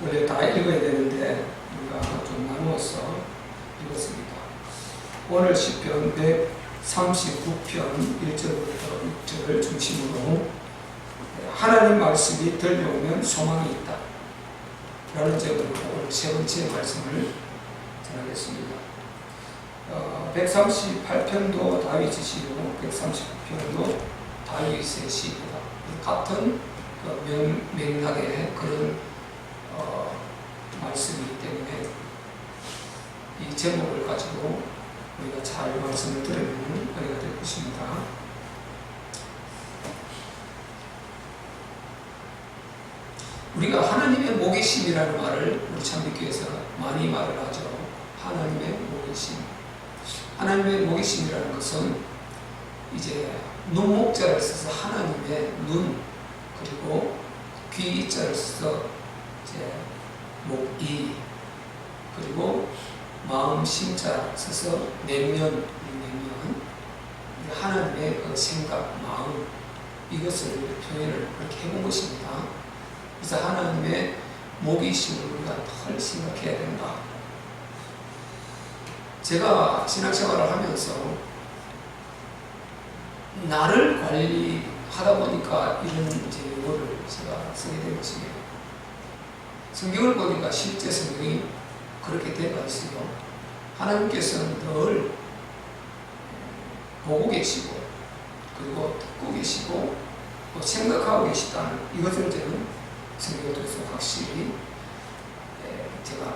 원래 다 읽어야 되는데 우리가 좀 나누어서 읽었습니다. 오늘 시편 139편 1절부터 6절을 중심으로 하나님 말씀이 들려오면 소망이 있다 라는 제목으로 오늘 세 번째 말씀을 전하겠습니다. 138편도 다윗의 시고 139편도 다윗의 시입니다. 같은 맥락의 그런 말씀이기 때문에 이 제목을 가지고 우리가 잘 말씀을 들으면 은혜가 될 것입니다. 우리가 하나님의 목이심이라는 말을 우리 참빛교회에서 많이 말을 하죠. 하나님의 목이심. 하나님의 목이심이라는 것은 이제 눈목자를 써서 하나님의 눈, 그리고 귀자를 써서 이제 목이, 그리고 마음 심자 써서 내면, 하나님의 그 생각, 마음, 이것을 표현을 그렇게 해본 것입니다. 그래서 하나님의 목이심을 우리가 덜 생각해야 된다. 제가 신앙생활을 하면서 나를 관리하다 보니까 이런 이제 용어를 제가 쓰게 된 것이에요. 성경을 보니까 실제 성경이 그렇게 되어 있어요. 하나님께서는 늘 보고 계시고, 그리고 듣고 계시고, 또 생각하고 계시다는 이것을 저는 성경을 통해서 확실히 제가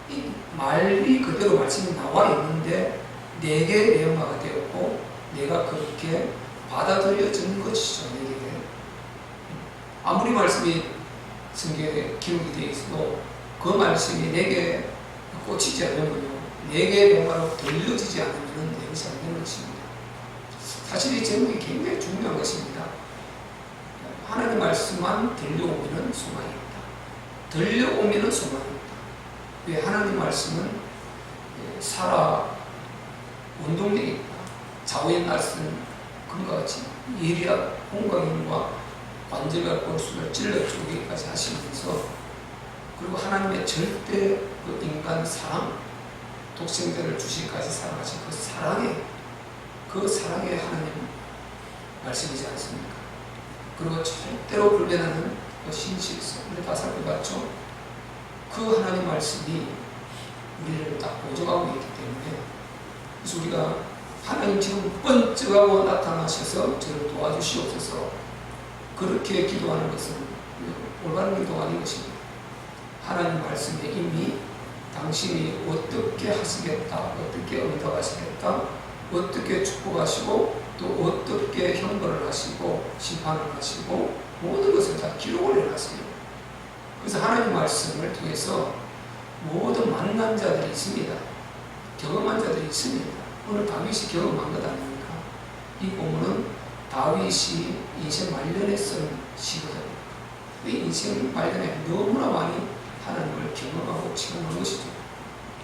이 말이 그대로 말씀이 나와 있는데 내게 내용화가 되었고 내가 그렇게 받아들여진 것이죠. 내게 아무리 말씀이 성경에 기록이 되어 있어도 그 말씀이 내게 꽂히지 않으면요, 내게 내용화로 들려지지 않으면 내용이 안 되는 것입니다. 사실 이 제목이 굉장히 중요한 것입니다. 하나님 말씀만 들려오면 소망이 있다. 들려오면 소망이 있다. 왜? 하나님 말씀은 살아 운동력이 있다. 좌우의 말씀 금과 같이 예리한 홍강인과 관절과 골수를 찔러 쪼개기까지 하시면서, 그리고 하나님의 절대 그 인간 사랑, 독생자를 주시기까지 사랑하신 그 사랑의 하나님 말씀이지 않습니까? 그리고 절대로 불변하는 그 신실성, 우리 다 살펴봤죠? 그 하나님 말씀이 우리를 딱 보조하고 있기 때문에, 그래서 우리가 하나님 지금 번쩍하고 나타나셔서 저를 도와주시옵소서, 그렇게 기도하는 것은 올바른 기도가 아닌 것입니다. 하나님 말씀에 이미 당신이 어떻게 하시겠다, 어떻게 응답하시겠다, 어떻게 축복하시고 또 어떻게 형벌을 하시고 심판을 하시고 모든 것을 다 기록을 해놨어요. 그래서 하나님 말씀을 통해서 모든 만난 자들이 있습니다. 경험한 자들이 있습니다. 오늘 다윗이 경험한 것 아닙니까? 이 본문은 다윗이 인생 말년에 쓴 시거든요. 이 인생 말년에 너무나 많이 하나님을 경험하고 체험한 것이죠.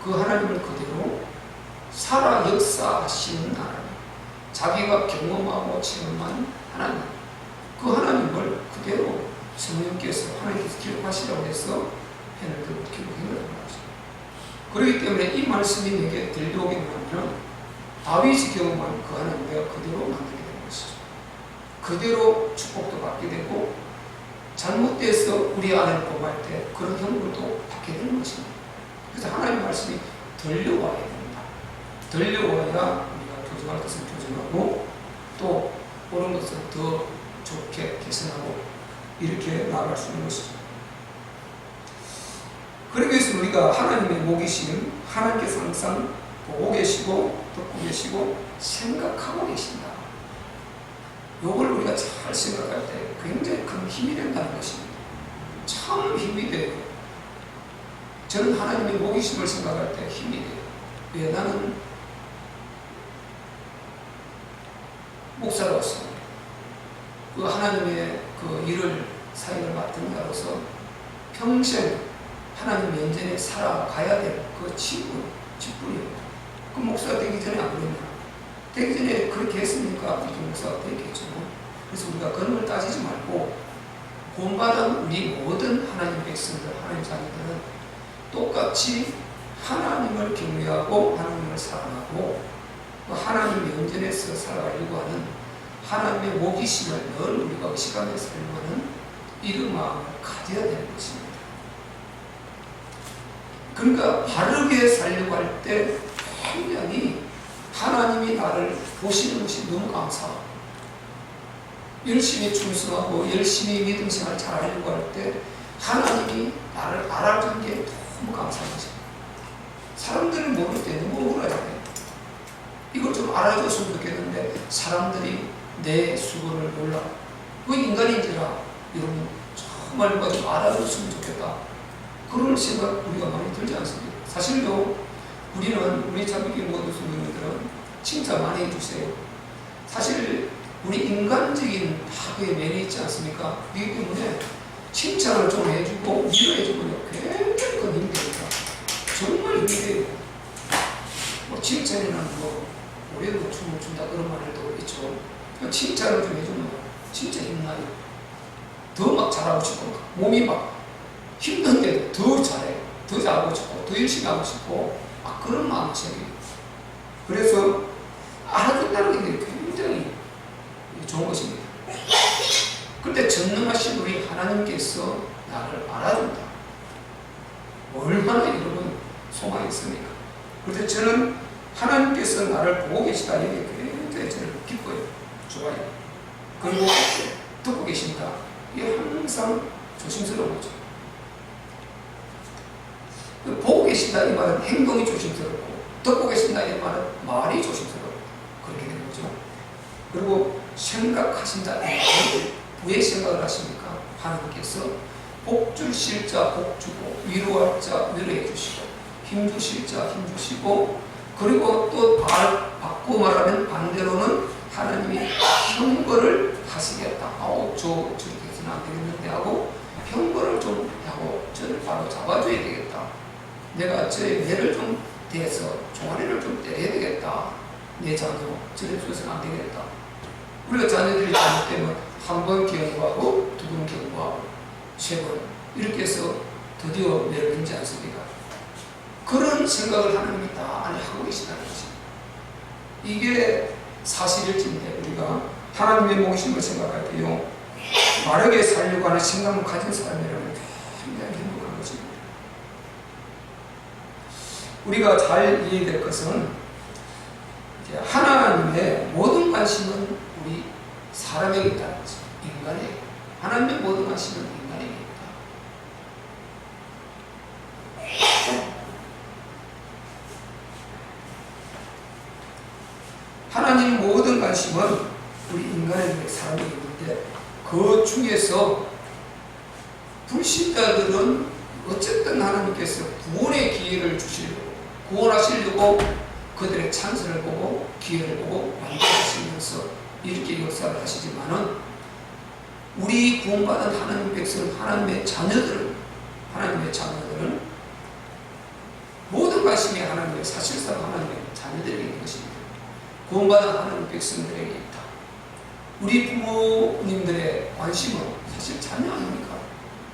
그 하나님을 그대로 살아 역사하시는 하나님, 자기가 경험하고 체험한 하나님, 그 하나님을 그대로 성령께서 하나님께서 기록하시라고 해서 펜을 들고 기록해놓은 거죠. 그렇기 때문에 이 말씀이 내게 들려오게 되면 다윗이 경험한 그 하나님을 내가 그대로 만들게 되는 것이죠. 그대로 축복도 받게 되고 잘못돼서 우리 아내를 범할 때 그런 형벌도 받게 되는 것입니다. 그래서 하나님 말씀이 들려와야 됩니다. 들려와야 우리가 교정할 것을 교정하고 또 옳은 것을 더 좋게 개선하고 이렇게 나아갈 수 있는 것이죠. 그러기 위해서 우리가 하나님의 목이신 하나님께서 항상 보고 계시고 듣고 계시고 생각하고 계신다. 이걸 우리가 잘 생각할 때 굉장히 큰 힘이 된다는 것입니다. 참 힘이 돼요. 저는 하나님의 목이심을 생각할 때 힘이 돼요. 왜? 나는 목사로서 그 하나님의 그 일을 사역을 맡은 자로서 평생 하나님 면전에 살아가야 될 그 직분이에요. 그 목사가 되기 전에 안 그랬냐? 되기 전에 그렇게 했으니까 목사가 되겠죠. 그래서 우리가 그런 걸 따지지 말고 본받은 우리 모든 하나님 백성들, 하나님 자녀 똑같이 하나님을 경외하고 하나님을 사랑하고 하나님의 연전에서 살아가려고 하는 하나님의 모기심을 늘 우리가 의식하며 살려고 하는 이런 마음을 가져야 되는 것입니다. 그러니까 바르게 살려고 할 때 굉장히 하나님이 나를 보시는 것이 너무 감사하고 열심히 충성하고 열심히 믿음 생활을 잘하려고 할 때 하나님이 나를 알아준 게 너무 감사한 것입니다. 사람들이 모를 때 너무 억울하잖아요. 이걸 좀 알아줬으면 좋겠는데 사람들이 내 수고를 몰라. 그 인간인지라 여러분 정말 누가 좀 알아줬으면 좋겠다. 그런 생각 우리가 많이 들지 않습니까? 사실요 우리는 우리 자비기 모든 성도님들은 칭찬 많이 해주세요. 사실 우리 인간적인 파괴에 매여 있지 않습니까? 이기 때문에 칭찬을 좀 해주고 위로해주면 굉장히 큰 힘이 됩니다. 정말 힘이 돼요. 뭐 칭찬이나 뭐 우리도 춤을 춘다 그런 말도 있죠. 칭찬을 좀 해주면 진짜 힘나요. 더 막 잘하고 싶고 몸이 막 힘든데도 더 잘해. 더 잘하고 싶고 더 열심히 하고 싶고 그런 마음이 생겨요. 그래서 알아듣는다는 게 굉장히 좋은 것입니다. 그런데 전능하신 우리 하나님께서 나를 알아준다. 얼마나 여러분 소망이 있습니까? 그런데 저는 하나님께서 나를 보고 계시다 이게 굉장히 저를 기뻐요. 좋아요. 그리고 듣고 계신다. 이게 항상 조심스러운 거죠. 보고 계신다 이 말은 행동이 조심스럽고 듣고 계신다 이 말은 말이 조심스럽고 그렇게 되는 거죠. 그리고 생각하신다 이 말은 왜 생각을 하십니까? 하나님께서 복 주실 자 복 주고 위로할 자 위로해 주시고 힘 주실 자 힘 주시고 그리고 또 바꾸고 말하면 반대로는 하나님이 형벌을 하시겠다. 저렇게 해서는 안 되겠는데 하고 형벌을 좀 하고 저를 바로 잡아줘야 되겠다. 내가 저의 뇌를 좀 대서 종아리를 좀 때려야 되겠다. 내 자녀 저래 줘서는 안 되겠다. 우리가 자녀들이 잘못되면 한 번 경고하고 두 번 경고하고 세 번 이렇게 해서 드디어 뇌를 끊지 않습니까? 그런 생각을 하나님이 다 안에 하고 계시다는 것입니다. 이게 사실일진데 우리가 하나님의 모기심을 생각할 때요 바르게 살려고 하는 생각을 가진 사람이라면 굉장히 행복한 것입니다. 우리가 잘 이해될 것은 이제 하나님의 모든 관심은 우리 사람에게 있다는 거죠. 인간에게. 하나님의 모든 관심은 인간에게 있다. 하나님 모든 관심은 우리 인간에게 사람에게 있는데 그 중에서 불신자들은 어쨌든 하나님께서 구원의 기회를 주시려고 구원하시려고 그들의 찬스를 보고 기회를 보고 만들어주시면서 이렇게 역사를 하시지만은 우리 구원받은 하나님 백성 하나님의 자녀들은 모든 관심이 하나님의 사실상 하나님의 자녀들에게 있는 것입니다. 구원받은 하나님 백성들에게 있다. 우리 부모님들의 관심은 사실 자녀 아닙니까?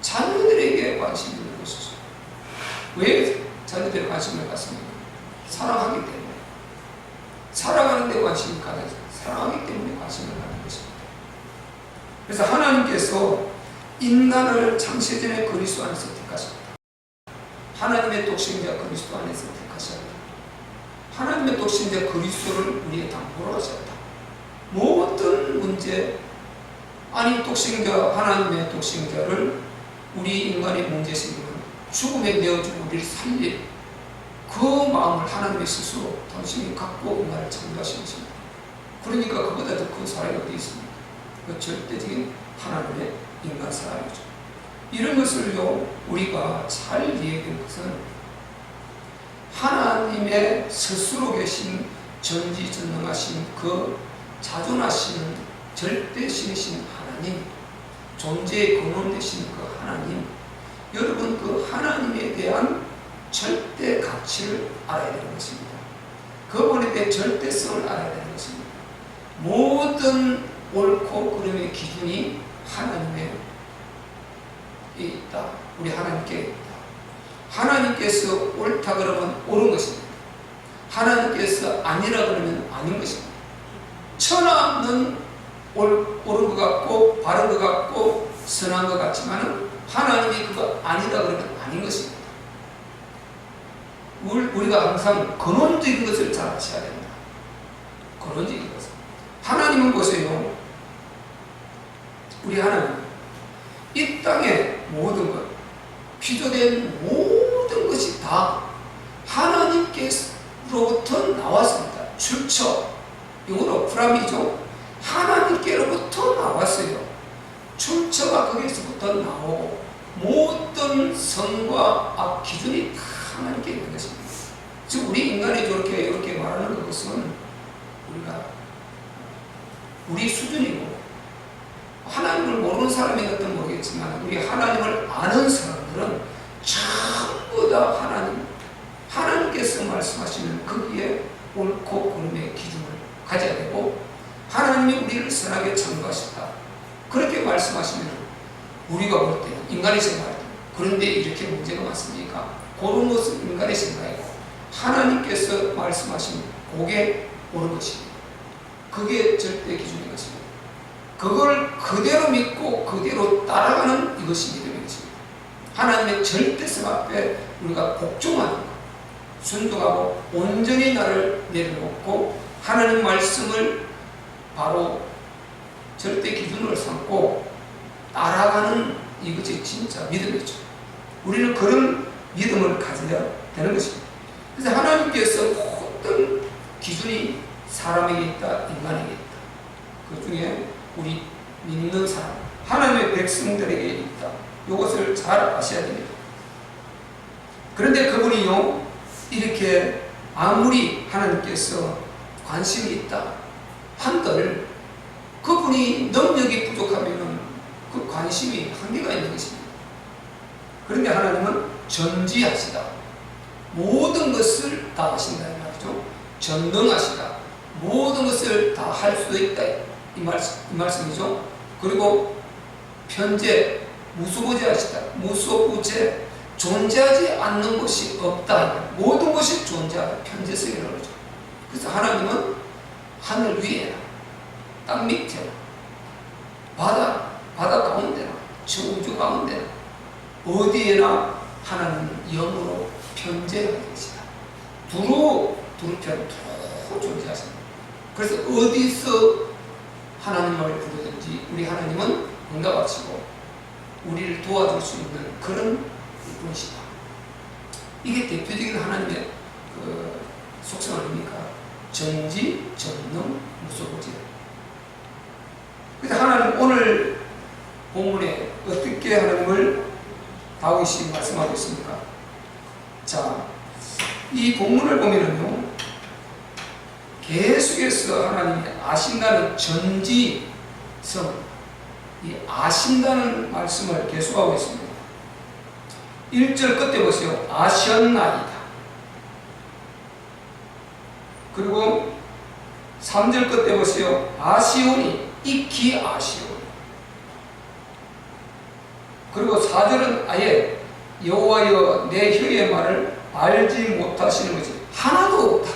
자녀들에게 관심이 있는 것이죠. 왜 자녀들의 관심을 갖습니까? 사랑하기 때문에. 사랑하는 데 관심을 가져서 사랑하기 때문에 관심을 갖는 것입니다. 그래서 하나님께서 인간을 창세전에 그리스도 안에서 택하셨다. 하나님의 독생자 그리스도 안에서 택하셨다. 하나님의 독생자 그리스도를 우리의 담보로 하셨다. 모든 문제, 아니 독생자, 하나님의 독생자를 우리 인간의 문제 생기는 죽음에 내어주고 우리를 살릴 그 마음을 하나님의 스스로 당신이 갖고 인간을 창조하신 것입니다. 그러니까 그보다 더 큰 사랑이 어디 있습니까? 그 절대적인 하나님의 인간 사랑이죠. 이런 것을요 우리가 잘 이해된 것은 하나님의 스스로 계신 전지전능하신 그 자존하시는 절대신이신 하나님, 존재의 근원 되신 그 하나님, 여러분 그 하나님에 대한 절대 가치를 알아야 되는 것입니다. 그분에 대한 절대성을 알아야 되는 것입니다. 모든 옳고 그름의 기준이 하나님에 있다. 우리 하나님께 있다. 하나님께서 옳다 그러면 옳은 것입니다. 하나님께서 아니라 그러면 아닌 것입니다. 천하는 옳은 것 같고 바른 것 같고 선한 것 같지만 하나님이 그거 아니다 그러면 아닌 것입니다. 우리가 항상 근원적인 것을 잘 아셔야 됩니다. 근원적인 것을. 하나님은 보세요. 우리 하나님 이 땅의 모든 것, 피조된 모든 것이 다 하나님께로부터 나왔습니다. 출처, 영어로 프람이죠. 하나님께로부터 나왔어요. 출처가 거기서부터 나오고 모든 선과 악 기준이 다 하나님께 있는 것입니다. 즉 우리 인간이 이렇게 말하는 것은 우리 수준이고, 하나님을 모르는 사람이 어떤 모르겠지만 우리 하나님을 아는 사람들은 전부 다 하나님께서 말씀하시는 거기에 옳고 그름의 기준을 가져야 되고, 하나님이 우리를 선하게 창조하셨다 그렇게 말씀하시면 우리가 볼 때 인간의 생각을, 그런데 이렇게 문제가 많습니까? 그런 것은 인간의 생각이고 하나님께서 말씀하신 그게 옳은 것입니다. 그게 절대 기준인 것입니다. 그걸 그대로 믿고 그대로 따라가는 이것이 믿음인 것입니다. 하나님의 절대성 앞에 우리가 복종하는 것, 순종하고 온전히 나를 내려놓고 하나님 말씀을 바로 절대 기준으로 삼고 따라가는 이것이 진짜 믿음이죠. 우리는 그런 믿음을 가져야 되는 것입니다. 그래서 하나님께서 어떤 기준이 사람에게 있다, 인간에게 있다. 그 중에 우리 믿는 사람, 하나님의 백성들에게 있다. 이것을 잘 아셔야 됩니다. 그런데 그분이요, 이렇게 아무리 하나님께서 관심이 있다 한들 그분이 능력이 부족하면 그 관심이 한계가 있는 것입니다. 그런데 하나님은 전지하시다. 모든 것을 다 하신다 이 말이죠. 전능하시다. 모든 것을 다 할 수 있다 이 말씀이죠. 그리고 편재, 무소부재하시다. 무소부재, 존재하지 않는 것이 없다. 모든 것이 존재하다. 편재성이라고 그러죠. 그래서 하나님은 하늘 위에나 땅 밑에나 바다 가운데나 우주 가운데나 어디에나 하나님은 영으로 편재하는 것이다. 두루 존재하십니다. 그래서 어디서 하나님을 부르든지 우리 하나님은 응답하시고 우리를 도와줄 수 있는 그런 분이시다. 이게 대표적인 하나님의 그 속성 아닙니까? 전지, 전능, 무소부재. 그래서 하나님 오늘 본문에 어떻게 하나님을 다윗이 말씀하고 있습니까? 자, 이 본문을 보면은요, 계속해서 하나님이 아신다는 전지성, 이 아신다는 말씀을 계속하고 있습니다. 1절 끝에 보세요. 아셨나이다. 그리고 3절 끝에 보세요. 아시오니, 익히 아시오니. 그리고 4절은 아예 여호와여 내 혀의 말을 알지 못하시는 것이 하나도 없다.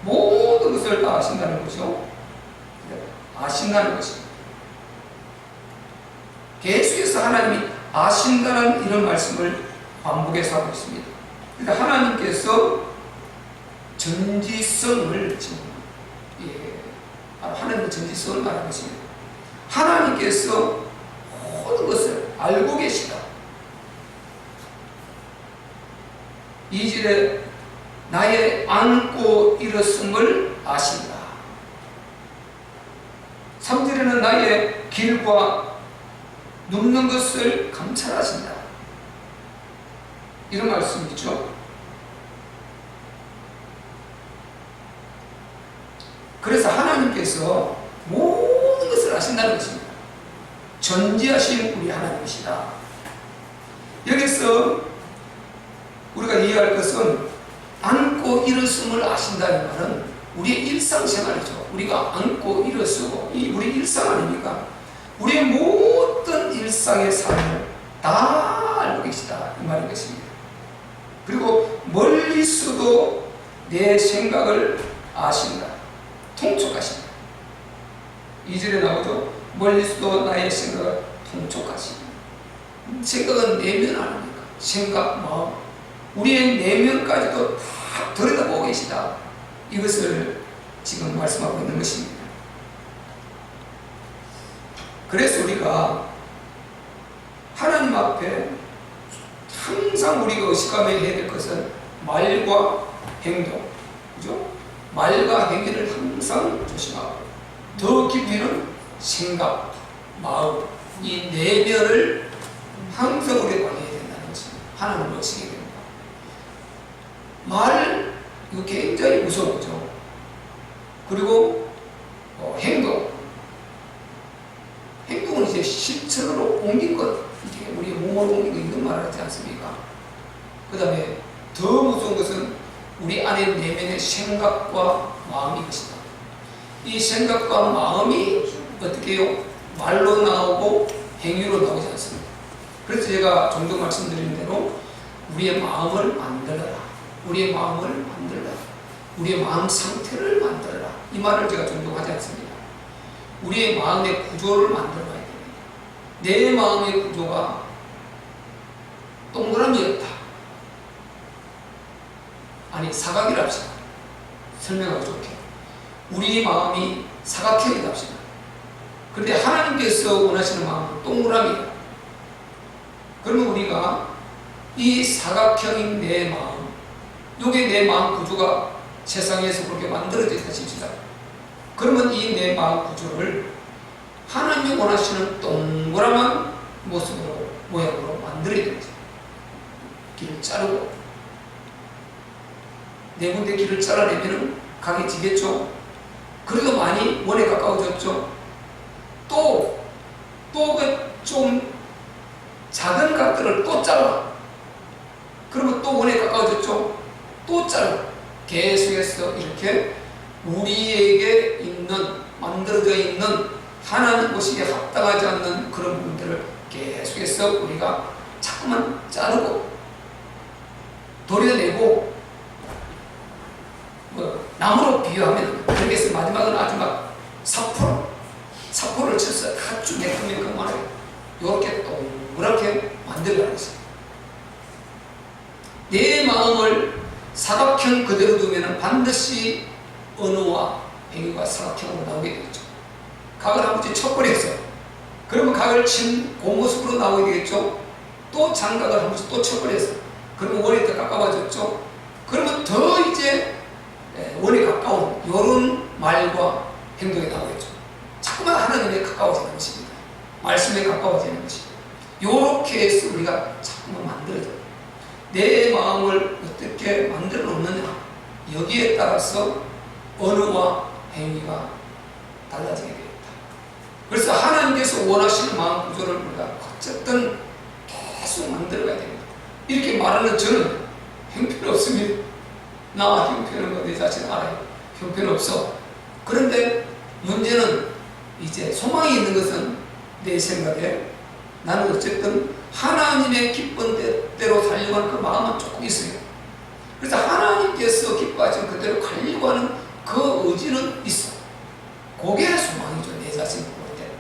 모든 것을 다 아신다는 거죠. 아신다는 것입니다. 계속해서 하나님이 아신다는 이런 말씀을 반복해서 하고 있습니다. 그러니까 하나님께서 전지성을 지금 하나님의 전지성을 말하고 있습니다. 하나님께서 모든 것을 알고 계시다. 2절에 나의 안고 일었음을 아신다. 3절에는 나의 길과 눕는 것을 감찰하신다. 이런 말씀이 있죠. 그래서 하나님께서 모든 것을 아신다는 것입니다. 전지하신 우리 하나님이시다. 여기서 우리가 이해할 것은 안고 일었음을 아신다 이 말은 우리의 일상생활이죠. 우리가 안고 일어서고 우리 일상 아닙니까? 우리의 모든 일상의 삶을 다 알고 계시다 이 말인 것입니다. 그리고 멀리서도 내 생각을 아신다. 통촉하신다. 2절에 나오죠. 멀리서도 나의 생각을 통촉하신다. 생각은 내면 아닙니까? 생각, 마음. 우리의 내면까지도 다 들여다보고 계시다. 이것을 지금 말씀하고 있는 것입니다. 그래서 우리가 하나님 앞에 항상 우리가 의식하며 해야 될 것은 말과 행동, 그죠? 말과 행위를 항상 조심하고, 더 깊이는 생각, 마음, 이 내면을 항상 우리가 관리해야 된다는 것입니다. 하나님을 의식해야 됩니다. 말, 이거 굉장히 무서운 거죠. 그리고 행동은 이제 실천으로 옮긴 것, 이게 우리 몸으로 옮긴 거, 이건 말하지 않습니까? 그 다음에 더 무서운 것은 우리 안에 내면의 생각과 마음이 것이다. 이 생각과 마음이 어떻게 해요? 말로 나오고 행위로 나오지 않습니다. 그래서 제가 종종 말씀드린 대로 우리의 마음을 만들어라. 우리의 마음을 만들어라. 우리의 마음 상태를 만들어라. 이 말을 제가 종종 하지 않습니다. 우리의 마음의 구조를 만들어야 됩니다. 내 마음의 구조가 동그라미였다. 아니, 사각이라 합시다. 설명하기 좋게. 우리 마음이 사각형이다 합시다. 그런데 하나님께서 원하시는 마음은 동그라미다. 그러면 우리가 이 사각형인 내 마음, 이게 내 마음 구조가 세상에서 그렇게 만들어져 있다 칩시다. 그러면 이 내 마음 구조를 하나님이 원하시는 동그라만 모습으로, 모양으로 만들어야 됩니다. 길을 자르고, 네 군데 길을 잘라내면 각이 지겠죠. 그래도 많이 원에 가까워졌죠. 또 그 좀 작은 각들을 또 잘라. 그러면 또 원에 가까워졌죠. 또 잘라. 계속해서 이렇게 우리에게 있는, 만들어져 있는 하나님 보시기에 합당하지 않는 그런 부분들을 계속해서 우리가 자꾸만 자르고 도려내고, 나무로 비유하면 그렇게 해서 마지막은 아주 막 사포를 쳐서 아주 매끈매끈하게 이렇게 동그랗게 만들어가는 것입니다. 내 마음을 사각형 그대로 두면 반드시 언어와 행위가 사각형으로 나오게 되겠죠. 각을 한 번씩 쳐버렸어요. 그러면 각을 친 그 모습으로 나오게 되겠죠. 또 장각을 한 번씩 또 쳐버렸어요. 그러면 원에 더 가까워졌죠. 그러면 더 이제 원에 가까운 이런 말과 행동이 나오겠죠. 자꾸만 하나님에 가까워지는 것입니다. 말씀에 가까워지는 것입니다. 이렇게 해서 우리가 자꾸만 만들어져요. 내 마음을 어떻게 만들어 놓느냐, 여기에 따라서 언어와 행위가 달라지게 되겠다. 그래서 하나님께서 원하시는 마음 구조를 우리가 어쨌든 계속 만들어가야 됩니다. 이렇게 말하는 저는 형편 없습니다. 나 형편은 내 자신 알아요. 형편 없어. 그런데 문제는 이제 소망이 있는 것은 내 생각에 나는 어쨌든 하나님의 기쁜 대로 살려고 하는 그 마음은 조금 있어요. 그래서 하나님께서 기뻐하시는 그대로 가려고 하는 그 의지는 있어. 그게 소망이죠. 내 자신 볼 때.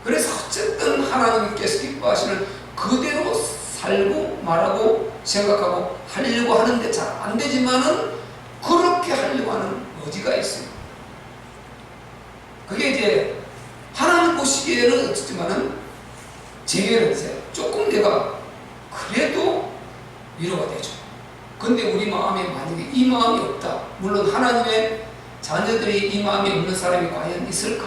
그래서 어쨌든 하나님께서 기뻐하시는 그대로 살고 말하고 생각하고 하려고 하는데 잘 안 되지만은 그렇게 하려고 하는 의지가 있어요. 그게 이제 하나님 보시기에는 어쨌지만은 제게는 이제 조금 내가 그래도 위로가 되죠. 근데 우리 마음에 만약에 이 마음이 없다. 물론 하나님의 자녀들이 이 마음이 없는 사람이 과연 있을까?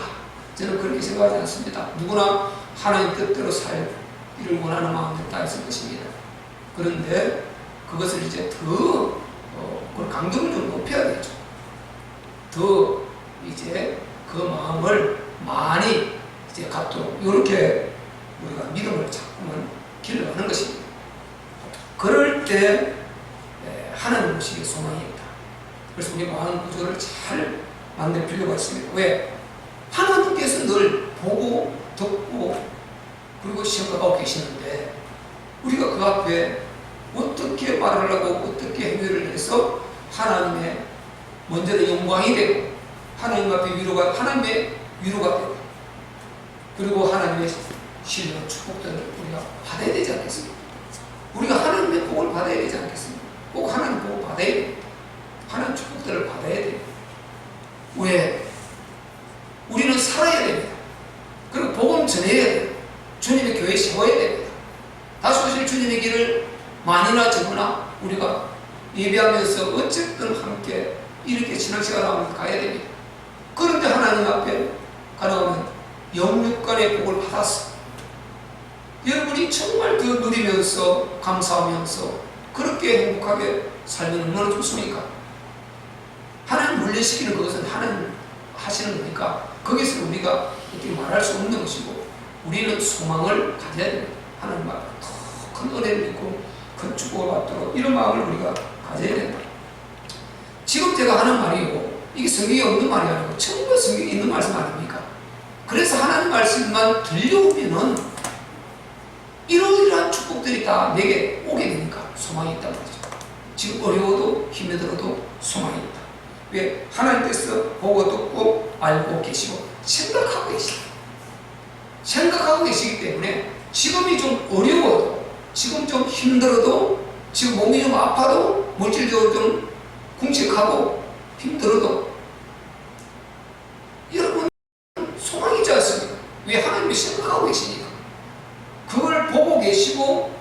저는 그렇게 생각하지 않습니다. 누구나 하나님 뜻대로 살기를 원하는 마음이 다 있을 것입니다. 그런데 그것을 이제 더 그걸 강도를 좀 높여야 되죠. 더 이제 그 마음을 많이 이제 갖도록 이렇게 우리가 믿음을 자꾸만 길러가는 것입니다. 그럴 때 하나님 보시기에 소망이 있다. 그래서 우리 마음 구조를 잘 만들 필요가 있습니다. 왜? 하나님께서 늘 보고 듣고 그리고 생각하고 계시는데 우리가 그 앞에 어떻게 어떻게 말을 하고 어떻게 행위를 해서 하나님의 먼저는 영광이 되고 하나님 앞에 하나님의 위로가 되고 그리고 하나님의 신뢰와 축복들을 우리가 받아야 되지 않겠습니까? 우리가 하나님의 복을 받아야 되지 않겠습니까? 꼭 하나님 복을 받아야 돼요. 하나님 축복들을 받아야 돼요. 왜? 우리는 살아야 됩니다. 그리고 복음 전해야 돼요. 주님의 교회 세워야 됩니다. 다시 오실 주님의 길을 많이나 적으나 우리가 예배하면서 어쨌든 함께 이렇게 신앙생활을 가야 됩니다. 그런데 하나님 앞에 가능하면 영육간의 복을 받았어. 여러분이 정말 그 누리면서 감사하면서 그렇게 행복하게 살면 얼마나 좋습니까? 하나님 물리시키는 그것은 하나님 하시는 거니까 거기서 우리가 어떻게 말할 수 없는 것이고 우리는 소망을 가져야 됩니다. 하나님 앞에 더 큰 은혜를 믿고 큰 축복을 받도록 이런 마음을 우리가 가져야 된다. 지금 제가 하는 말이고 이게 성경에 없는 말이 아니고 전부 성경에 있는 말씀 아닙니까? 그래서 하나님 말씀만 들려오면은 이러이러한 축복들이 다 내게 오게 되니까 소망이 있단 말이죠. 지금 어려워도 힘이 들어도 소망이 있다. 왜? 하나님께서 보고 듣고 알고 계시고 생각하고 계시다. 생각하고 계시기 때문에 지금이 좀 어려워도 지금 좀 힘들어도 지금 몸이 좀 아파도 물질적으로 좀 궁색하고 힘들어도 여러분 소망이 있지 않습니까? 왜? 하나님이 생각하고 계시니까. 그걸 보고 계시고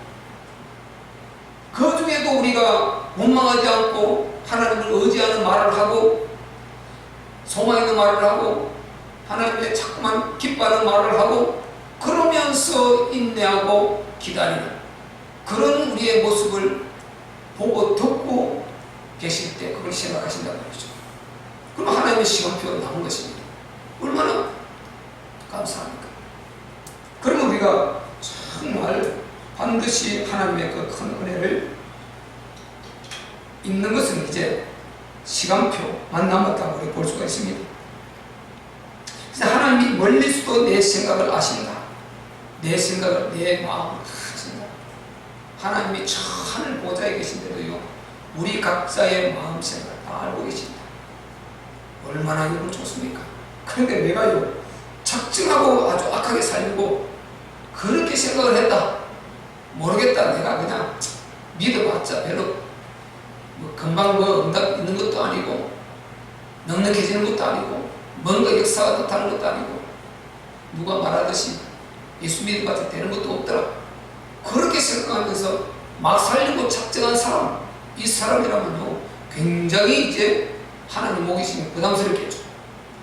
그 중에도 우리가 원망하지 않고 하나님을 의지하는 말을 하고 소망 있는 말을 하고 하나님의 자꾸만 기뻐하는 말을 하고 그러면서 인내하고 기다리는 그런 우리의 모습을 보고 듣고 계실 때 그걸 생각하신단 말이죠. 그럼 하나님의 시간표가 남은 것입니다. 얼마나 감사합니까? 그러면 우리가 정말 반드시 하나님의 그 큰 은혜를 입는 것은 이제 시간표만 남았다고 우리 볼 수가 있습니다. 그래서 하나님이 멀리서도 내 생각을 아신다. 내 생각을, 내 마음을 다 아신다. 하나님이 저 하늘 보좌에 계신데도요, 우리 각자의 마음 생각을 다 알고 계신다. 얼마나 이건 좋습니까? 그런데 내가요, 작정하고 아주 악하게 살고 그렇게 생각을 했다. 모르겠다. 내가 그냥 믿어봤자 별로 금방 응답 있는 것도 아니고 넉넉해지는 것도 아니고 뭔가 역사가 나타나는 것도 아니고 누가 말하듯이 예수 믿어봤자 되는 것도 없더라. 그렇게 생각하면서 막 살려고 작정한 사람, 이 사람이라면요 굉장히 이제 하나님 목이심이 부담스럽겠죠.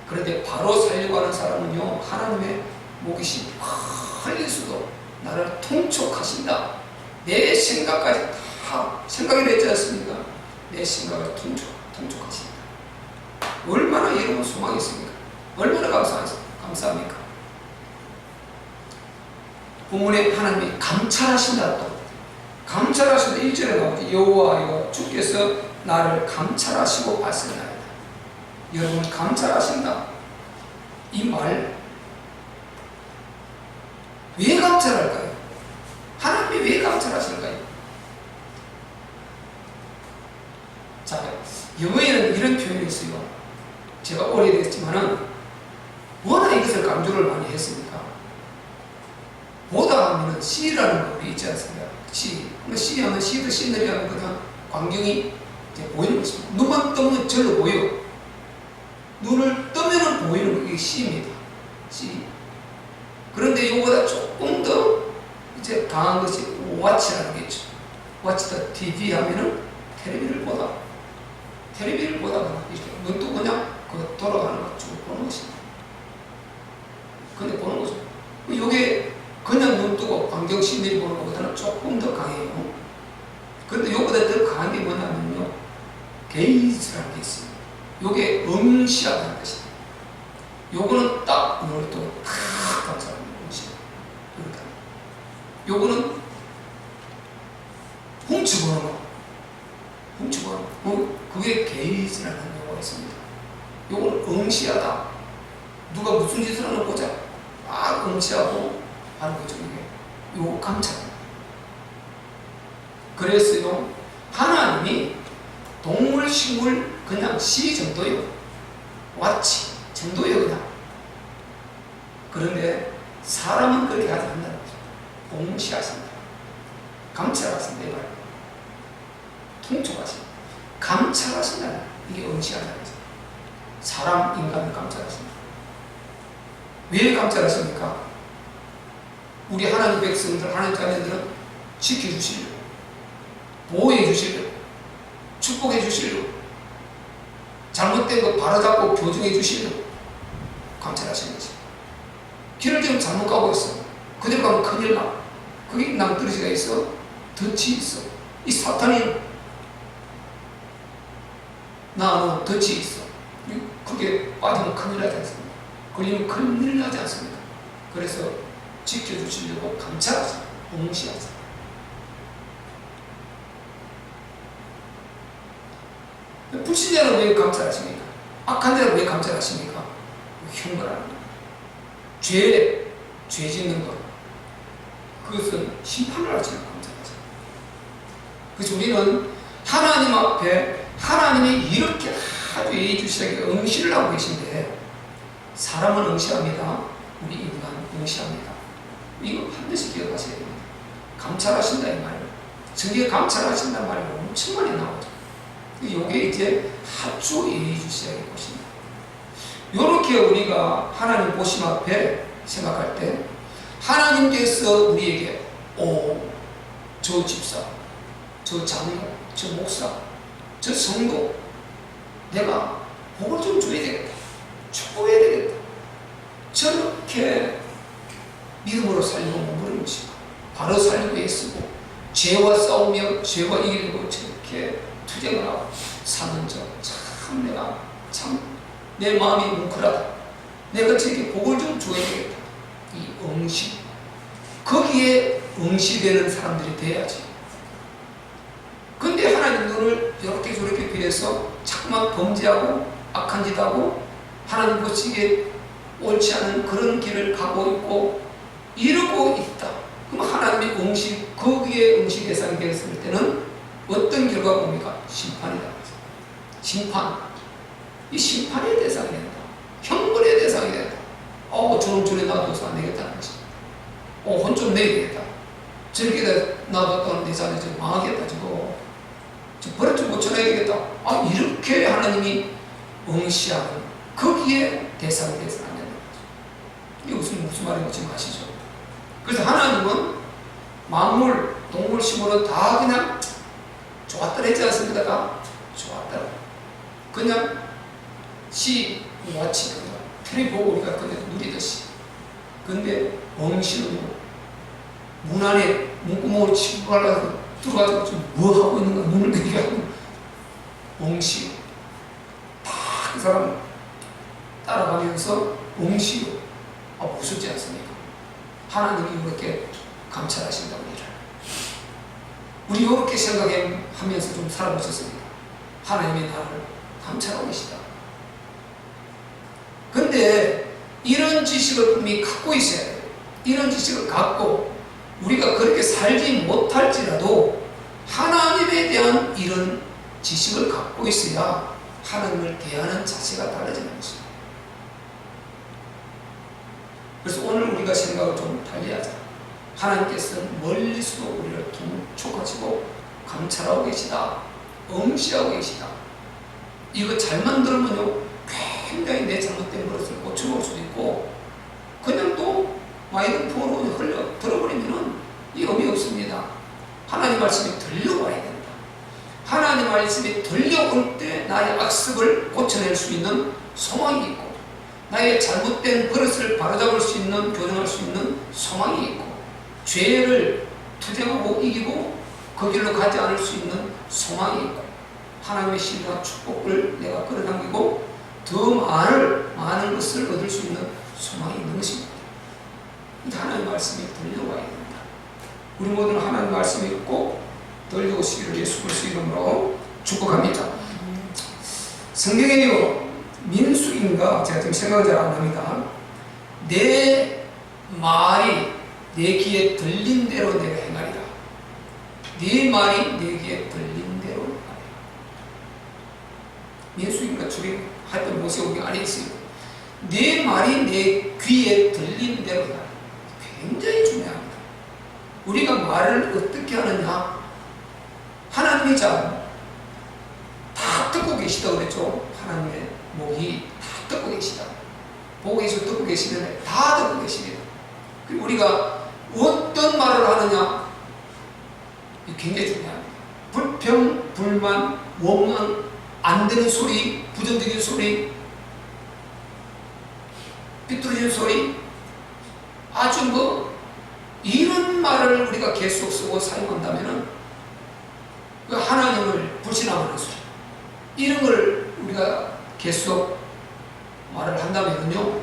그런데 바로 살려고 하는 사람은요 하나님의 목이심이 흘릴수도 나를 통촉하신다. 내 생각까지 다 생각이 되지 않습니까? 내 생각을 통촉하신다. 얼마나 이런 소망이 있습니까? 얼마나 감사합니까? 본문에 하나님이 감찰하신다. 또 감찰하신다. 1절에 나오죠. 여호와여 주께서 나를 감찰하시고 봤으나이다. 여러분 감찰하신다. 이 말 왜 감찰할까요? 하나님이 왜 감찰하실까요? 자, 영어에는 이런 표현이 있어요. 제가 오래됐지만은 워낙 이것을 강조를 많이 했으니까 보다 하면은 시라는 거 우리 있지 않습니까? 시. 근데 시 하면 시도 시너리 하면 그냥 광경이 이제 보이는 것입니다. 눈만 뜨면 절로 보여. 눈을 뜨면은 보이는 게 시입니다. 시. 그런데 이거보다 조금 더 이제 강한 것이 watch라는 게 있죠. watch the TV 하면은 텔레비를 보다가 이렇게 눈 뜨고 그냥 그 돌아가는 거 쭉 보는 것입니다. 근데 보는 거죠. 이게 그냥 눈 뜨고 광경 시내리 보는 것보다는 조금 더 강해요. 근데 이거보다 더 강한 게 뭐냐면요. 게이즈라는 게 있어요. 이게 응시하다는 것입니다. 요거는 딱 눈을 뜨고 탁 감싸는 응시. 요거는 훔쳐보는 거. 그게 게이즈라는 용어가 있습니다. 요거는 응시하다. 누가 무슨 짓을 하나 보자. 막 응시하고 하는 거죠. 이게 요 감찰. 그래서요 하나님이 동물, 식물 그냥 씨 정도요. 와치 정도요 그냥. 그런데 사람은 그렇게 하지 않는다는 거죠. 봉시하신다. 감찰하신다. 이 말. 통촉하신다. 감찰하신다. 이게 응시한다는 거죠. 사람, 인간을 감찰하신다. 왜 감찰하십니까? 우리 하나님 백성들, 하나님 자녀들은 지켜주시려고, 보호해 주시려고, 축복해 주시려고, 잘못된 거 바로잡고 교정해 주시려고 감찰하시는 거지. 길을 지금 잘못 가고 있어. 그대로 가면 큰일 나. 거기 낭떠러지가 있어. 덫이 있어. 이 사탄이 나는 덫이 있어. 그게 빠지면 큰일 나지 않습니까? 걸리면 큰일 나지 않습니까? 그래서 지켜주시려고 감찰하세요. 응시하세요. 불신자는 왜 감찰하십니까? 악한 자는 왜 감찰하십니까? 형벌하는 거. 죄 짓는 것. 그것은 심판을 하시는 감찰하죠. 그래서 우리는 하나님 앞에 하나님이 이렇게 아주 예의주시하게 응시를 하고 계신데, 사람은 응시합니다. 우리 인간 응시합니다. 이거 반드시 기억하셔야 됩니다. 감찰하신다 이 말이에요. 성경에 감찰하신다는 말이 엄청 많이 나오죠. 이게 이제 아주 예의주시하게 보십니다. 이렇게 우리가 하나님 보심 앞에 생각할 때, 하나님께서 우리에게 저 집사, 저 장로, 저 목사, 저 성도 내가 복을 좀 줘야 되겠다, 축복해야 되겠다, 저렇게 믿음으로 살려고 몸부림 치고 바로 살려고 애쓰고 죄와 싸우며 죄와 이기려고 저렇게 투쟁을 하고 사는 참 내가 참 내 마음이 뭉클하다, 내가 저에게 복을 좀 줘야 되겠다, 이 응시, 거기에 응시되는 사람들이 돼야지. 근데 하나님 너를 이렇게 저렇게 비해서 자꾸만 범죄하고 악한 짓 하고 하나님 보시기에 옳지 않은 그런 길을 가고 있고 이러고 있다. 그럼 하나님의 응시, 거기에 응시 대상이 되었을 때는 어떤 결과가 옵니까? 심판이다. 심판. 이 심판의 대상이 된다. 형벌의 대상이 된다. 저런 줄에 놔둬서 안 되겠다는 거지. 혼 좀 내야 되겠다. 저렇게 놔뒀다는 내 자녀 좀 망하겠다. 저 버릇 좀 고쳐놔야겠다. 이렇게 하나님이 응시하는 거기에 대상이 돼서 안 된다는 거죠. 이게 무슨 말인지 지금 아시죠? 그래서 하나님은 만물, 동물, 식물은 다 그냥 좋았더라 했지 않습니까? 좋았더라. 그냥 마치 테레비 보고 우리가 그냥 누리듯이. 근데 응시는 문 안에 문구멍을 치고 가려고 들어가서 좀 뭐 하고 있는가 눈을 내게 하고 응시. 다 그 사람 따라가면서 응시로 무섭지 않습니까? 하나님이 이렇게 감찰하신다고 우리 이렇게 생각하면서 좀 살아보셨습니다. 하나님이 나를 감찰하고 계시다. 근데 이런 지식을 분명히 갖고 있어야 돼요. 이런 지식을 갖고 우리가 그렇게 살지 못할지라도 하나님에 대한 이런 지식을 갖고 있어야 하나님을 대하는 자세가 달라지는 것입니다. 그래서 오늘 우리가 생각을 좀 달리하자. 하나님께서는 멀리서도 우리를 통촉하시고 감찰하고 계시다. 응시하고 계시다. 이거 잘만 들으면요 굉장히 내 잘못된 것을 고쳐볼 수도 있고, 그냥 또 마이크폰으로 흘려 들어버리면은 이 의미 없습니다. 하나님 말씀이 들려와야 된다. 하나님 말씀이 들려올 때 나의 악습을 고쳐낼 수 있는 소망이 있고, 나의 잘못된 버릇을 바로잡을 수 있는, 교정할 수 있는 소망이 있고, 죄를 투쟁하고 이기고 그 길로 가지 않을 수 있는 소망이 있고, 하나님의 신과 축복을 내가 끌어당기고 더 많은 것을 얻을 수 있는 소망이 있는 것입니다. 하나님의 말씀이 들려와야 된다. 우리 모두는 하나님의 말씀이 꼭 들려오시기를 예수 그리스도 이름으로 축복합니다. 성경에요 민수인가 제가 지금 생각이 잘 안 납니다. 내 말이 내 귀에 들린 대로 내가 행하리라. 네 말이 내 귀에 들린 대로 민수인가 주리 하여튼 모세오경 안에 있어요. 내 말이 내 귀에 들린 대로다. 굉장히 중요합니다. 우리가 말을 어떻게 하느냐. 하나님이 다 듣고 계시다 그랬죠. 하나님의 목이 다 듣고 계시다. 보고 계시고 듣고 계시는데 다 듣고 계십니다. 그리고 우리가 어떤 말을 하느냐. 굉장히 중요합니다. 불평, 불만, 원망, 안 되는 소리, 부정적인 소리, 삐뚤어진 소리, 아주 이런 말을 우리가 계속 쓰고 사용한다면은 그 하나님을 불신하는 소리, 이런 걸 우리가 계속 말을 한다면요,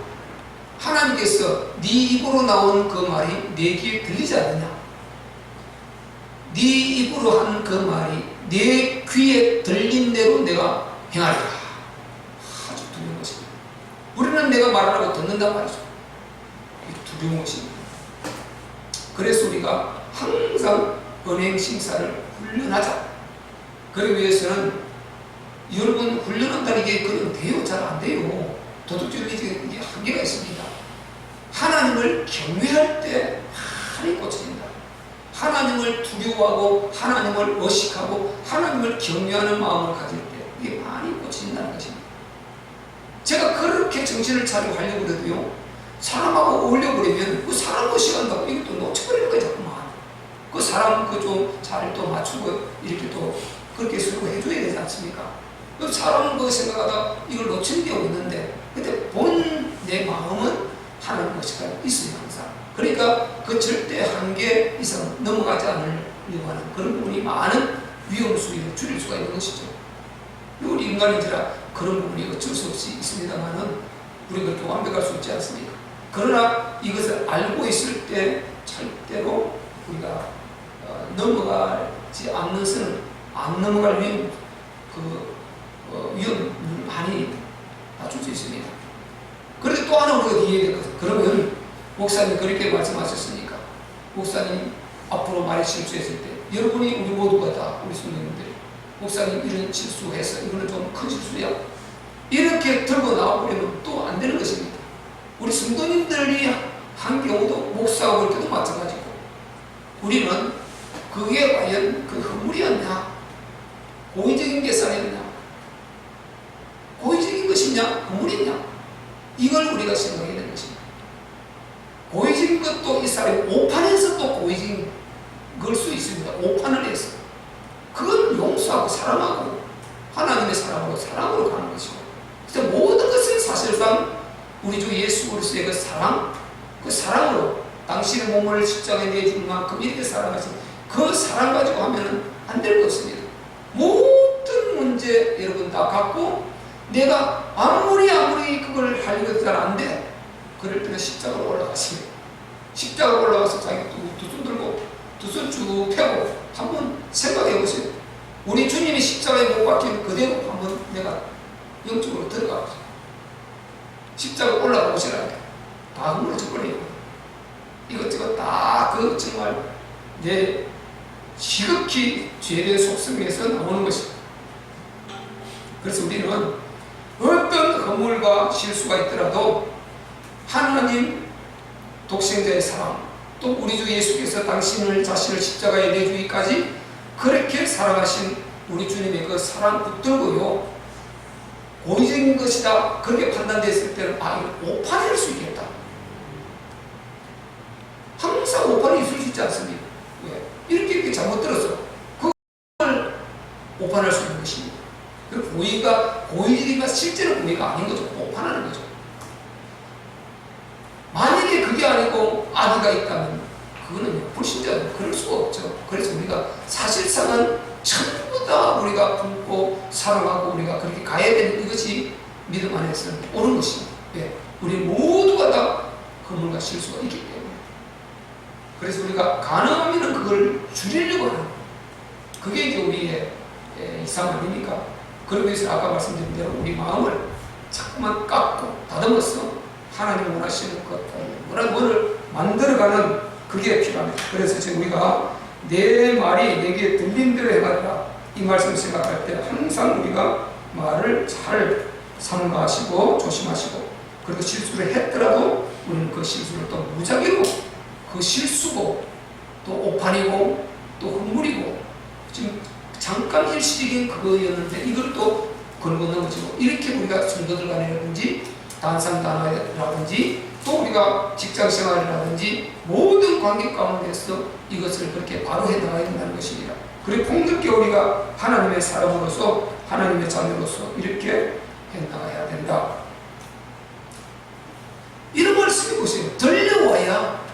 하나님께서 네 입으로 나온 그 말이 내 귀에 들리지 않느냐? 네 입으로 한 그 말이 내 귀에 들린 대로 내가 행하리라. 아주 두려운 것입니다. 우리는 내가 말하라고 듣는단 말이죠. 두려운 것입니다. 그래서 우리가 항상 언행 심사를 훈련하자. 그러기 위해서는 여러분 훈련한다는 게 그냥 돼요? 잘 안 돼요. 도덕적인 이게 한계가 있습니다. 하나님을 경외할 때 많이 꽂혀진다. 하나님을 두려워하고 하나님을 의식하고 하나님을 경외하는 마음을 가질 때 이게 많이 꽂힌다는 것입니다. 제가 그렇게 정신을 차리고 하려고 해도요, 사람하고 어울려버리면 그 사람 의식한다고 이것도 놓쳐버리는 거예요. 자꾸만 그 사람 좀 잘 또 맞추고 이렇게 또 그렇게 쓰고 해줘야 되지 않습니까? 그 사람 생각하다 이걸 놓치는 경우가 있는데, 근데 본 내 마음은 하나님 의식가 있어요. 항상. 그러니까 그 절대 한계 이상 넘어가지 않으려고 하는 그런 부분이 많은 위험 수위를 줄일 수가 있는 것이죠. 우리 인간인지라 그런 부분이 어쩔 수 없이 있습니다만은 우리가 그렇게 완벽할 수 있지 않습니까? 그러나 이것을 알고 있을 때 절대로 우리가 넘어가지 않는 선은 안 넘어갈 위험을 많이 낮출 수 있습니다. 그런데 또 하나 우리가 이해해야 될 것은, 그러면 목사님 그렇게 말씀하셨으니까 목사님 앞으로 말에 실수했을 때 여러분이 우리 모두가 다 우리 성도님들 목사님 이런 실수해서 이거는 좀 큰 실수야 이렇게 들고 나와버리면 또 안 되는 것입니다. 우리 성도님들이 한 경우도 목사하고 그렇게도 마찬가지고, 우리는 그게 과연 그 허물이었냐, 고의적인 계산이었냐, 고의적인 것이냐, 허물이냐, 이걸 우리가 생각해야 되는 것입니다. 고의적인 것도 이 사람이 오판해서 또 고의적인 걸 수 있습니다. 오판을 해서 그건 용서하고 사랑하고 하나님의 사랑으로 사랑으로 가는 것이고, 그래서 모든 것은 사실상 우리 주 예수 그리스도의 그 사랑, 그 사랑으로 당신의 몸을 십자가에 내준 만큼 이렇게 사랑하신 그 사랑 가지고 하면은 안 될 것 같습니다. 모든 문제 여러분 다 갖고 내가 아무리 그걸 하려고 해도 잘 안 돼. 그럴 때는 십자가로 올라가시면, 십자가로 올라가서 자기 두 손 들고 두 손 쭉 펴고 한번 생각해 보세요. 우리 주님이 십자가에 못 박힌 그대로 한번 내가 영적으로 들어가 보세요. 십자가 올라가 보시라니까 다 무너져 버려요. 이것저것 다 그 정말 내 지극히 죄의 속성에서 나오는 것입니다. 그래서 우리는 어떤 허물과 실수가 있더라도 하나님 독생자의 사랑, 또 우리 주 예수께서 당신을 자신을 십자가에 내주기까지 그렇게 사랑하신 우리 주님의 그 사랑 붙들고요, 고의적인 것이다 그렇게 판단됐을 때는 이거 오판할 수 있겠다. 항상 오판이 있을 수 있지 않습니까? 왜? 이렇게 잘못 들었어. 그걸 오판할 수 있는 것입니다. 그 고의적인가 실제로 고의가 아닌 거죠. 오판하는 거죠. 만약에 그게 아니고 악의가 있다면 그거는 불신자는 그럴 수가 없죠. 그래서 우리가 사실상은 전부 다 우리가 품고 사랑하고 우리가 그렇게 가야 되는 이것이 믿음 안에서는 옳은 것입니다. 예. 우리 모두가 다 허물과 실수가 있기 때문에. 그래서 우리가 가능하면 그걸 줄이려고 하는, 그게 이제 우리의 이상 아닙니까? 그러기 위해서 아까 말씀드린 대로 우리 마음을 자꾸만 깎고 다듬어서 하나님 원하시는 것들 뭐를 만들어가는 그게 필요합니다. 그래서 지금 우리가 내 말이 내게 들린 대로 해가라 이 말씀을 생각할 때 항상 우리가 말을 잘 삼가하시고 조심하시고, 그리고 실수를 했더라도 우리는 그 실수를 또 무작위로, 그 실수고 또 오판이고 또 헛물이고 지금 잠깐 일시적인 그거였는데 이걸 또 걸고 넘어지고, 이렇게 우리가 성도들 간이라든지 단상단화라든지 또 우리가 직장생활이라든지 모든 관계 가운데서 이것을 그렇게 바로 해나가야 된다는 것입니다. 그리고 폭넓게 우리가 하나님의 사람으로서, 하나님의 자녀로서 이렇게 해나가야 된다. 이런 말씀이 보세요. 들려와야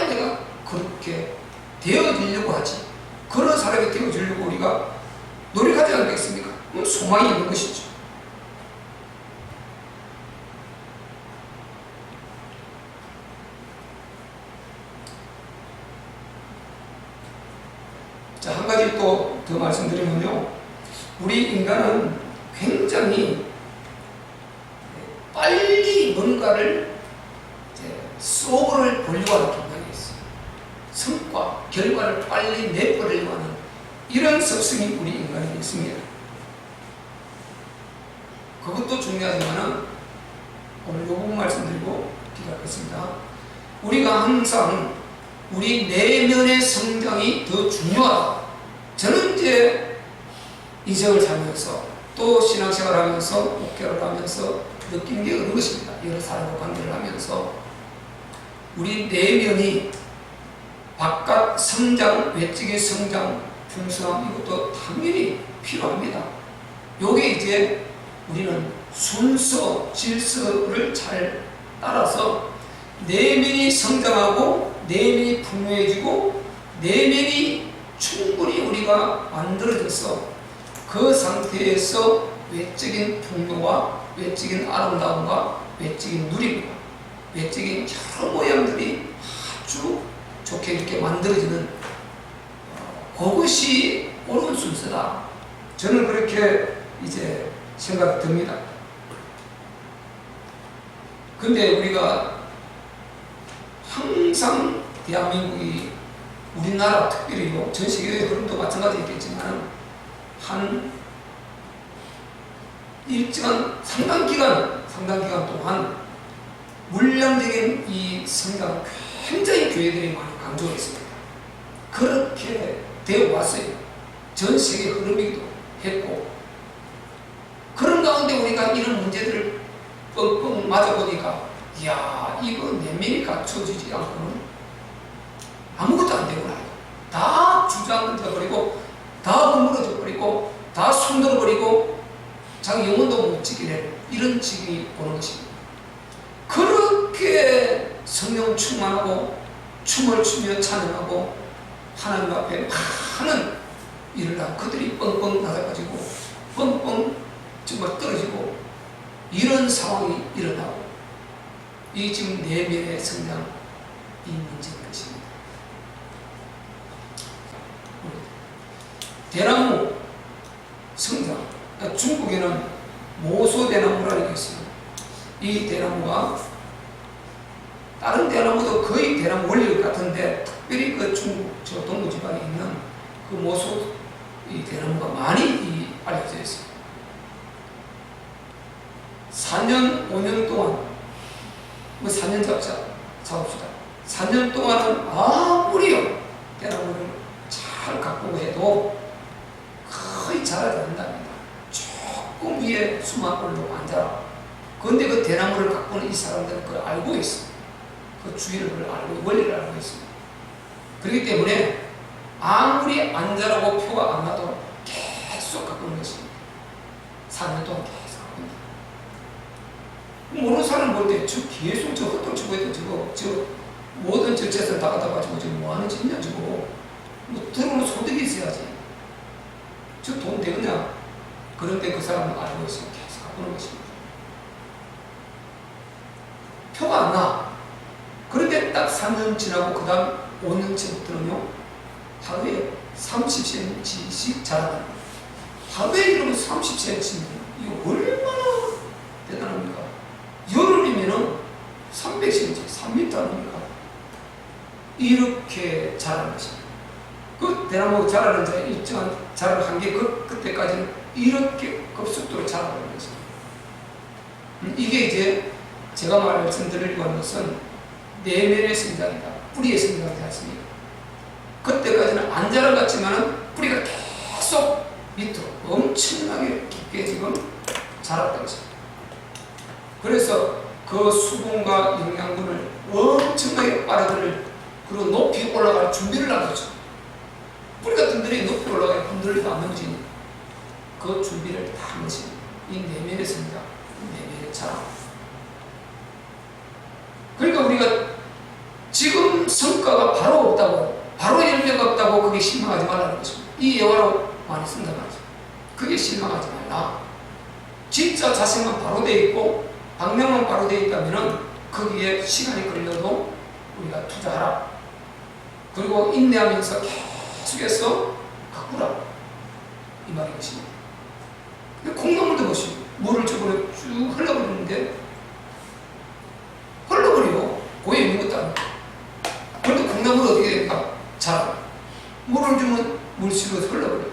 내가 그렇게 되어지려고 하지. 그런 사람이 되어지려고 우리가 노력하지 않겠습니까? 그럼 소망이 있는 것이죠. 자, 한 가지 또 더 말씀드리면요, 우리 인간은 굉장히 빨리 뭔가를 쏘를 보려고 하는 경향이 있어요. 성과, 결과를 빨리 내버리려고 하는 이런 습성이 우리 인간에게 있습니다. 그것도 중요하지만은 오늘 이 부분 말씀드리고 기도하겠습니다. 우리가 항상 우리 내면의 성장이 더 중요하다. 저는 이제 인생을 살면서 또 신앙생활을 하면서 목회를 하면서 느낀 게 그런 것입니다. 여러 사람과 관계를 하면서 우리 내면이 바깥 성장, 외적인 성장, 풍성함, 이것도 당연히 필요합니다. 요게 이제 우리는 순서, 질서를 잘 따라서 내면이 성장하고 내면이 풍요해지고 내면이 충분히 우리가 만들어져서 그 상태에서 외적인 풍요와 외적인 아름다움과 외적인 누림과 외적인 여러 모양들이 아주 좋게 이렇게 만들어지는 그것이 옳은 순서다. 저는 그렇게 이제 생각이 듭니다. 근데 우리가 항상 대한민국이, 우리나라 특별히 전 세계의 흐름도 마찬가지겠지만 한 일정한 상당 기간 동안 물량적인 이 성장을 굉장히 교회들이 많이 강조했습니다. 그렇게 되어 왔어요. 전 세계 흐름이기도 했고, 그런 가운데 우리가 이런 문제들을 뻥뻥 맞아보니까 이야, 이거 내면이 갖춰지지 않고는 아무것도 안 되구나. 다 주저앉아 버리고, 다 허물어져 버리고, 다 손들어 버리고, 자기 영혼도 못 지게 되는 이런 지경이 오는 것입니다. 그렇게 성령 충만하고 춤을 추며 찬양하고 하나님 앞에 많은 일을 하고 그들이 뻥뻥 낮아가지고 뻥뻥 정말 떨어지고 이런 상황이 일어나고, 이 지금 내면의 성장, 이 문제인 것입니다. 대나무 성장, 중국에는 모소대나무라는 게 있어요. 이 대나무가 다른 대나무도 거의 대나무 원리가 같은데 특별히 그 중국 저 동부 지방에 있는 그 모소 이 대나무가 많이 알려져 있어요. 4년, 5년 동안, 4년 잡읍시다. 4년 동안은 아무리 대나무를 잘 가꾸고 해도 거의 자라지 않는답니다. 조금 위에 수만 올라오고 앉아라. 그런데 그 대나무를 가꾸는 이 사람들은 그걸 알고 있어요. 그 주의를 알고, 원리를 알고 있습니다. 그렇기 때문에 아무리 안 자라고 표가 안 나도 계속 가꾸는 것입니다. 4년 동안 계속 가꾼다. 모르는 사람 볼 때 저 계속 저 헛돈 치고 있던 저 모든 저 재산 다 갖다 가지고 지금 뭐 하는 짓이냐 저거. 뭐 들어오는 소득이 있어야지. 저 돈 되느냐? 그런데 그 사람은 알고 있으면 계속 가꾸는 것입니다. 표가 안 나. 그런데 딱 3년 지나고 그 다음 5년째부터는요, 하루에 30cm씩 자라는 거예요. 하루에 이러면 30cm면 이거 얼마나 대단합니까? 여름이면은 300cm, 3m 아닙니까? 이렇게 자라는 것입니다. 그 대나무 자라는 데 일정한 자라를 한 게 그때까지는 이렇게 급속도로 자라는 거죠. 이게 이제 제가 말씀드리려고 하는 것은 내면의 성장이다. 뿌리의 성장이지 않습니까? 그때까지는 안 자란 것 같지만은 뿌리가 계속 밑으로 엄청나게 깊게 지금 자랐던 거죠. 그래서 그 수분과 영양분을 엄청나게 빨아들일, 그리고 높이 올라갈 준비를 한 거죠. 뿌리 같은 들이 높이 올라가야 흔들리도 않는 것이니 그 준비를 다 한 것이 이 내면의 성장, 내면의 자랑. 그러니까 우리가 지금 성과가 바로 없다고, 바로 열매가 없다고 그게 실망하지 말라는 것입니다. 이 예화로 많이 쓴단 말이죠. 그게 실망하지 말라. 진짜 자세만 바로 되어 있고 방향만 바로 되어 있다면 거기에 시간이 걸려도 우리가 투자하라. 그리고 인내하면서 계속해서 가꾸라. 이 말인 것입니다. 콩나물도 보시오. 물을 저번에 쭉 흘러버리는데 흘러버려. 고여 있는 것도 아니고. 그런데 콩나물은 어떻게 됩니까? 자라. 물을 주면 물씨로 흘러버려.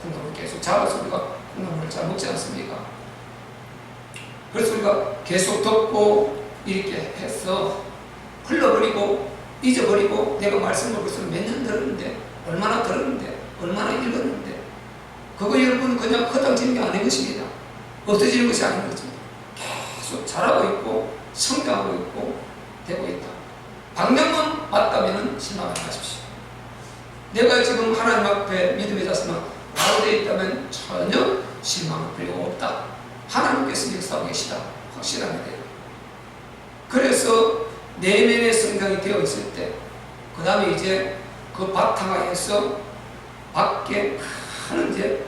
콩나물 계속 자라서 우리가 콩나물을 잘 먹지 않습니까? 그래서 우리가 계속 덮고 이렇게 해서 흘러버리고 잊어버리고, 내가 말씀을 벌써 몇 년 들었는데, 얼마나 들었는데, 얼마나 읽었는데, 그거 여러분 그냥 허당지는 게 아닌 것입니다. 없어지는 것이 아닌 거죠. 계속 자라고 있고 성장하고 있고 되고 있다. 방향만 맞다면 실망하지 마십시오. 내가 지금 하나님 앞에 믿음의 자세만 바로 되어 있다면 전혀 실망할 필요가 없다. 하나님께서 역사하고 계시다. 확실하게 돼요. 그래서 내면의 성장이 되어 있을 때, 그 다음에 이제 그 바탕화에서 밖에 큰 이제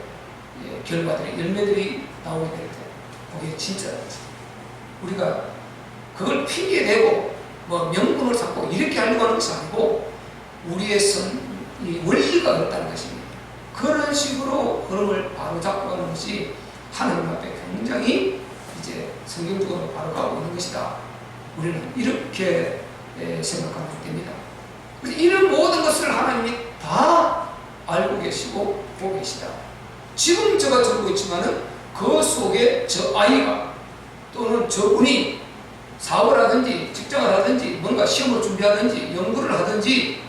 결과들이, 열매들이 나오게 될 때, 그게 진짜 우리가 그걸 핑계대고 뭐 명분을 잡고 이렇게 하려고 하는 것이 아니고 우리의 이 원리가 그렇다는 것입니다. 그런 식으로 흐름을 바로 잡고 가는 것이 하나님 앞에 굉장히 이제 성경적으로 바로 가고 있는 것이다. 우리는 이렇게 생각하면 됩니다. 그래서 이런 모든 것을 하나님이 다 알고 계시고 보고 계시다. 지금 제가 들고 있지만은 그 속에 저 아이가 또는 저분이 사업을 하든지 직장을 하든지 뭔가 시험을 준비하든지 연구를 하든지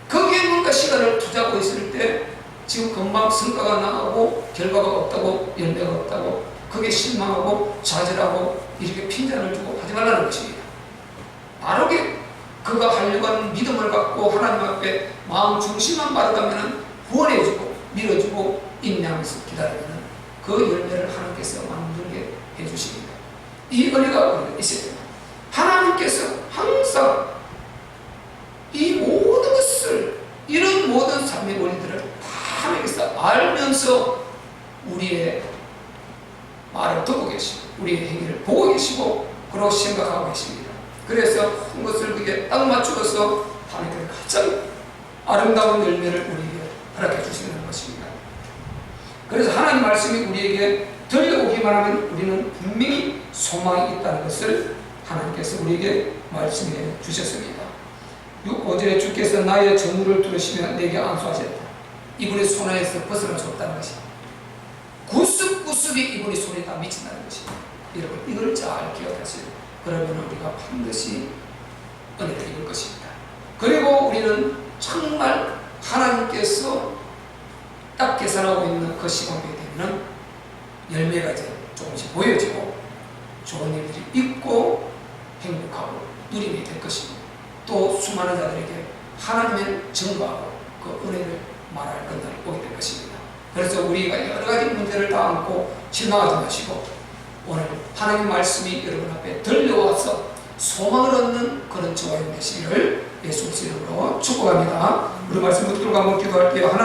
거기에 뭔가 시간을 투자하고 있을 때 지금 금방 성과가 나오고 결과가 없다고, 열매가 없다고, 그게 실망하고 좌절하고 이렇게 핀잔을 주고 하지 말라는 것입니다. 바르게 그가 하려고 하는 믿음을 갖고 하나님 앞에 마음 중심만 바르다면 후원해주고 밀어주고 인내하면서 기다리면 그 열매를 하나님께서 만들게 해주십니다. 이 은혜가 우리가 있어야 됩니다. 하나님께서 항상 이 모든 것을, 이런 모든 삶의 원리들을 다 하나님께서 알면서 우리의 말을 듣고 계시고 우리의 행위를 보고 계시고 그러고 생각하고 계십니다. 그래서 한 것을 그게 딱 맞추어서 하나님께서 가장 아름다운 열매를 우리에게 허락해 주시는 것입니다. 그래서 하나님 말씀이 우리에게 들려오기만 하면 우리는 분명히 소망이 있다는 것을 하나님께서 우리에게 말씀해 주셨습니다. 5절에 주께서 나의 전우를 들으시며 내게 안수하셨다. 이분의 손안에서 벗어나 줬다는 것입니다. 구습구습이 이분의 손에 다 미친다는 것입니다. 여러분 이걸 잘 기억하세요. 그러면 우리가 반드시 은혜를 입을 것입니다. 그리고 우리는 정말 하나님께서 딱 계산하고 있는 그 시간이 되면 열매가 이제 조금씩 보여지고 좋은 일들이 있고 행복하고 누림이 될 것입니다. 또 수많은 자들에게 하나님의 증거하고 그 은혜를 말할 그날이 오게 될 것입니다. 그래서 우리가 여러 가지 문제를 다 안고 실망하지 마시고 오늘 하나님 말씀이 여러분 앞에 들려와서 소망을 얻는 그런 저와 여러분 되시기를 예수 그리스도 이름으로 축복합니다. 우리 말씀 붙들고 한번 기도할게요.